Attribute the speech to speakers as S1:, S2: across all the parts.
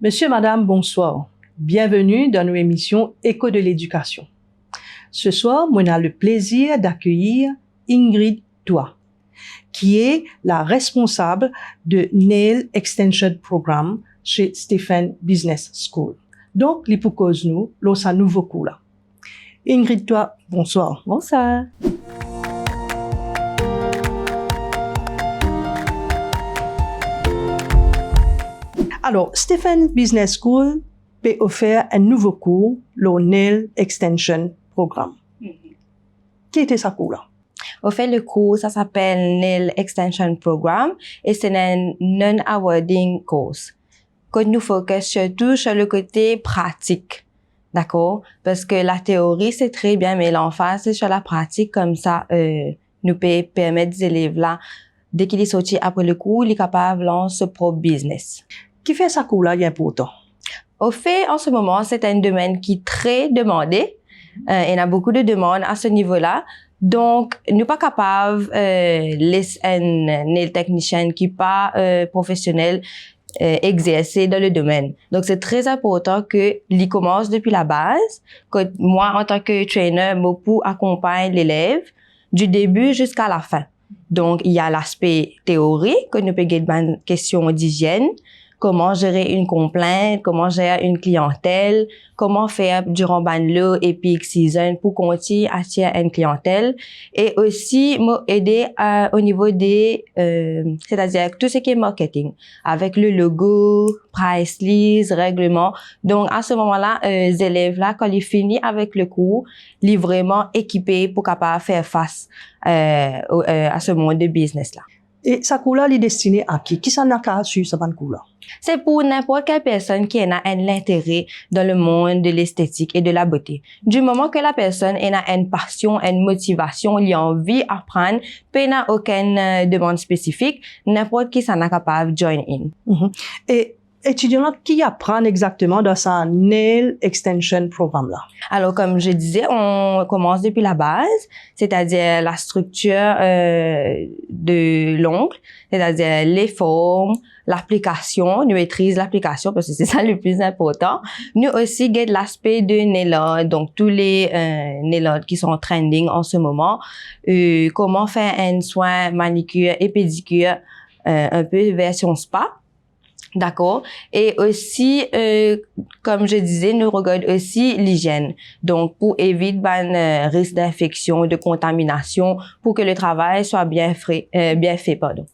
S1: Monsieur, madame, bonsoir. Bienvenue dans nos émissions Écho de l'éducation. Ce soir, on a le plaisir d'accueillir Ingrid Toa, qui est la responsable de Nail Extension Programme chez Stephen Business School. Donc, li pour cause nous, l'on sa nouveau coup là. Ingrid Toa, bonsoir.
S2: Bonsoir.
S1: Alors, Stephen Business School peut offrir un nouveau cours, le Nail Extension Programme. Qui était ce cours-là?
S2: Au fait, le cours, ça s'appelle Nail Extension Programme et c'est un non-awarding course. Que nous focus surtout sur le côté pratique. D'accord? Parce que la théorie, c'est très bien, mais l'emphase, c'est sur la pratique. Comme ça, nous peut permettre aux élèves-là, dès qu'ils sont sortis après le cours, ils sont capables de lancer leur propre business.
S1: Qui fait ce cours-là, il est important?
S2: Au fait, en ce moment, c'est un domaine qui est très demandé. Il y a beaucoup de demandes à ce niveau-là. Donc, nous sommes pas capables, laisser un nail technicien qui n'est pas professionnel exercer dans le domaine. Donc, c'est très important que l'y commence depuis la base. Que moi, en tant que trainer, beaucoup accompagne l'élève du début jusqu'à la fin. Donc, il y a l'aspect théorique, que nous pouvons avoir une question d'hygiène, comment gérer une complainte, comment gérer une clientèle, comment faire durant le et peak season pour continuer à attirer une clientèle et aussi m'aider au niveau des c'est-à-dire tout ce qui est marketing avec le logo, price list, règlement. Donc à ce moment-là, les élèves là quand ils finissent avec le cours, ils sont vraiment équipés pour capable faire face à ce monde de business là.
S1: Et ce cours-là, il est destiné à qui? Qui s'en a qu'à suivre ce cours-là?
S2: C'est pour n'importe quelle personne qui a un intérêt dans le monde de l'esthétique et de la beauté. Du moment que la personne a une passion, une motivation, il a envie d'apprendre, puis n'a aucune demande spécifique, n'importe qui s'en est capable de join in.
S1: Et étudiants qui apprennent exactement dans sa Nail Extension Programme là?
S2: Alors, comme je disais, on commence depuis la base, c'est-à-dire la structure de l'ongle, c'est-à-dire les formes, l'application, nous maîtrisons l'application parce que c'est ça le plus important. Nous aussi avons l'aspect de nail art, donc tous les nail art qui sont trending en ce moment, comment faire un soin manicure et pédicure un peu version spa. D'accord. Et aussi, comme je disais, nous regardons aussi l'hygiène. Donc, pour éviter risque d'infection, de contamination, pour que le travail soit bien fait, pardon.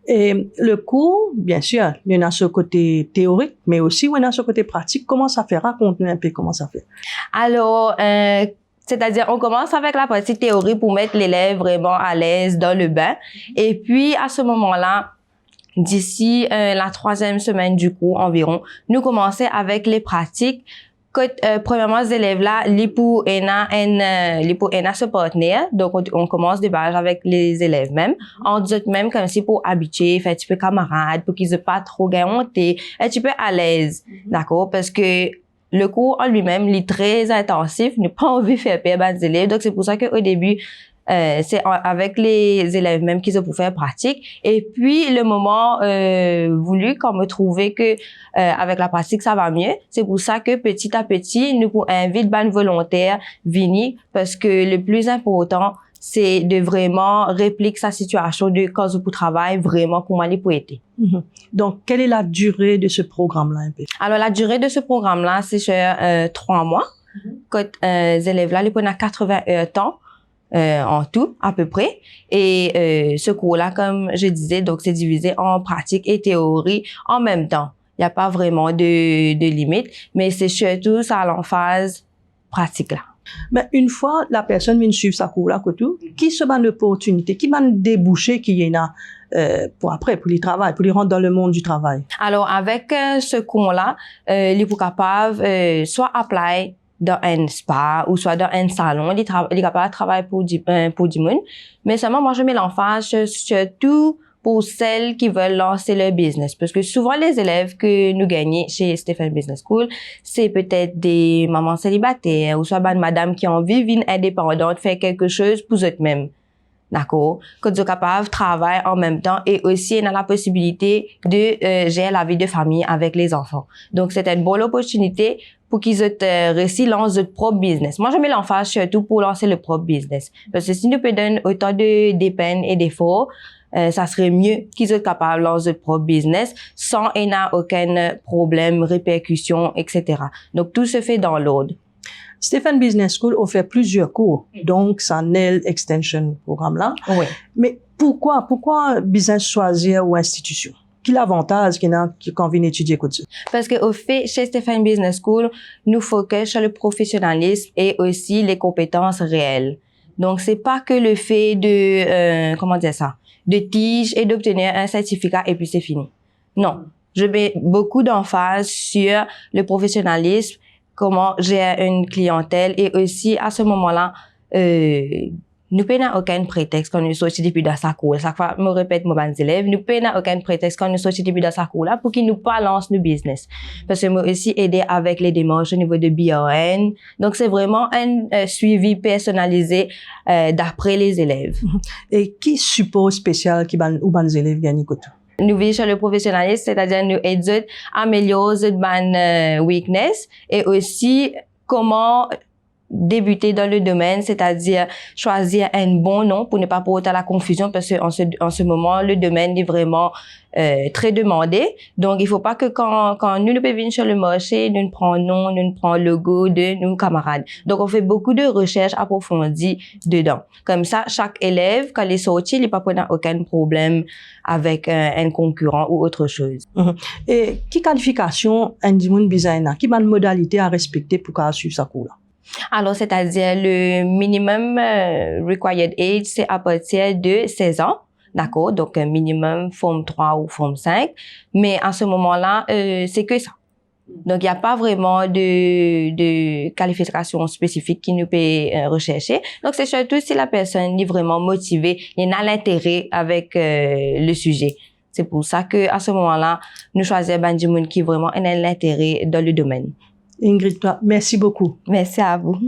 S1: Et le cours, bien sûr, il y a ce côté théorique, mais aussi il y a ce côté pratique. Comment ça fait? Raconte-nous un peu comment ça fait.
S2: Alors, c'est-à-dire, on commence avec la partie théorie pour mettre l'élève vraiment à l'aise dans le bain. Et puis, à ce moment-là, d'ici la 3e semaine du cours environ, nous commençons avec les pratiques. Premièrement, les élèves-là, li pour se partenaire. Donc, on commence de base avec les élèves même. On dit même comme si pour habituer, faire un petit peu camarade, pour qu'ils ne soient pas trop hontés, un petit peu à l'aise. D'accord? Parce que le cours en lui-même, il est très intensif, n'a pas envie de faire perdre les élèves. Donc, c'est pour ça qu'au début, c'est avec les élèves même qu'ils ont pour faire pratique. Et puis, le moment voulu, quand me trouvait que avec la pratique, ça va mieux. C'est pour ça que petit à petit, nous invitons ban volontaires venir parce que le plus important, c'est de vraiment répliquer sa situation de quand vous travaillez vraiment comment il peut être.
S1: Donc, quelle est la durée de ce programme-là un peu?
S2: Alors, la durée de ce programme-là, c'est sur 3 mois. Quand les élèves-là, ils prennent 80 heures temps. En tout, à peu près. Et ce cours-là, comme je disais, donc c'est divisé en pratique et théorie en même temps. Il n'y a pas vraiment de limite, mais c'est surtout ça l'emphase pratique là.
S1: Mais une fois la personne vient suivre sa cours là, qui se donne l'opportunité, qui m'a débouché qui y en a pour après, pour les travail, pour les rentrer dans le monde du travail?
S2: Alors avec ce cours là, il est capable soit apply dans un spa ou soit dans un salon, il est capable de travailler pour du monde. Mais seulement, moi, je mets l'emphase surtout pour celles qui veulent lancer leur business. Parce que souvent, les élèves que nous gagnons chez Stéphane Business School, c'est peut-être des mamans célibataires ou soit des madames qui ont envie de vivre indépendante, faire quelque chose pour eux-mêmes. D'accord? Que sont capables de travailler en même temps et aussi on a la possibilité de gérer la vie de famille avec les enfants. Donc, c'est une bonne opportunité pour qu'ils lancent leur propre business. Moi, je mets l'emphase surtout pour lancer le propre business. Parce que si nous pouvons donner autant de peines et d'efforts, ça serait mieux qu'ils soient capables de lancer leur propre business sans aucun problème, répercussion, etc. Donc, tout se fait dans l'ordre.
S1: Stéphane Business School offre plusieurs cours, donc ça NEL Extension programme-là.
S2: Oui.
S1: Mais pourquoi business choisir ou institution? Quel avantage qu'on vient étudier comme ça?
S2: Parce que au fait, chez Stéphane Business School, nous focus sur le professionnalisme et aussi les compétences réelles. Donc, c'est pas que le fait de, de tige et d'obtenir un certificat et puis c'est fini. Non. Je mets beaucoup d'emphase sur le professionnalisme, comment gérer une clientèle et aussi à ce moment-là, nous n'avons aucun prétexte quand nous sortons depuis dans sa cour. Chaque fois, je me répète mes élèves, nous n'avons aucun prétexte quand nous sortons depuis dans sa cour là pour qu'ils nous lancent nos business. Parce que moi aussi aider avec les démarches au niveau de BRN. Donc c'est vraiment un suivi personnalisé d'après les élèves.
S1: Et qui support spécial qui ou ban élèves gagnent côté?
S2: Nous vivons sur le professionnalisme, c'est-à-dire nous aidons à améliorer notre weakness et aussi comment débuter dans le domaine, c'est-à-dire choisir un bon nom pour ne pas porter à la confusion parce que en ce moment, le domaine est vraiment très demandé. Donc, il faut pas que quand nous venons sur le marché, nous prenons nom, nous prenons logo de nos camarades. Donc, on fait beaucoup de recherches approfondies dedans. Comme ça, chaque élève, quand il est sorti, il n'est pas prendre aucun problème avec un concurrent ou autre chose.
S1: Et qui qualification un designer, qui bonne modalité à respecter pour qu'on suive sa cours là?
S2: Alors, c'est-à-dire le minimum required age, c'est à partir de 16 ans. D'accord? Donc, un minimum forme 3 ou forme 5. Mais à ce moment-là, c'est que ça. Donc, il n'y a pas vraiment de qualification spécifique qui nous peut rechercher. Donc, c'est surtout si la personne est vraiment motivée, il a l'intérêt avec le sujet. C'est pour ça que à ce moment-là, nous choisissons Bandimoun qui vraiment a l'intérêt dans le domaine.
S1: Ingrid, merci beaucoup.
S2: Merci à vous.